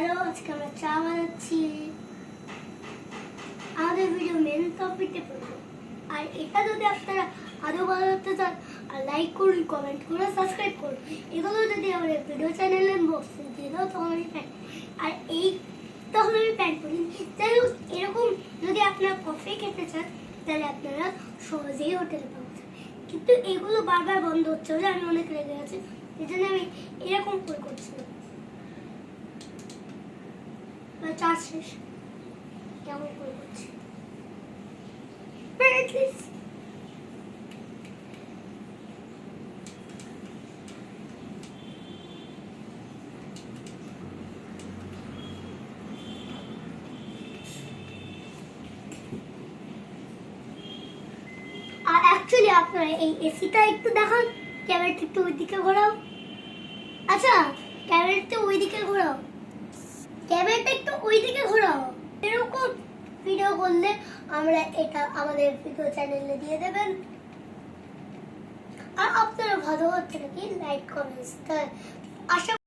Hello, আজকে আমরা চা বানাচ্ছি। আমাদের ভিডিও মেন টপিকে পড়বো। আর এটা যদি আপনারা আরো ভালো লাগতে চান, আর লাইক করুন, কমেন্ট করুন, সাবস্ক্রাইব করুন। এগুলো যদি আমাদের ভিডিও চ্যানেলে বক্সে দিয়ে দাও তখন আমি প্যান্ট, আর এই তখন আমি প্যান্ট করি। যাই হোক, এরকম যদি আপনারা কফি খেতে চান তাহলে আপনারা সহজেই হোটেলে পাবেন। কিন্তু এগুলো বারবার বন্ধ হচ্ছে বলে আমি অনেক রেগে আছি। এই জন্য আমি এরকম করে করছিলাম। চা শেষ, কেমন করে করছি। আর অ্যাকচুয়ালি আপনারা এই এসিটা একটু দেখান, ক্যামেরাটা একটু ওইদিকে ঘোরাও। আচ্ছা, ক্যামেরাটা ওইদিকে ঘোরাও, ক্যামেরাটা একটু ওইদিকে ঘোরাও। এরকম ভিডিও করলে আমরা এটা আমাদের ভিডিও চ্যানেলে দিয়ে দেবেন। আর আপনারা ভালো হচ্ছে নাকি লাইক কমেন্টস আশা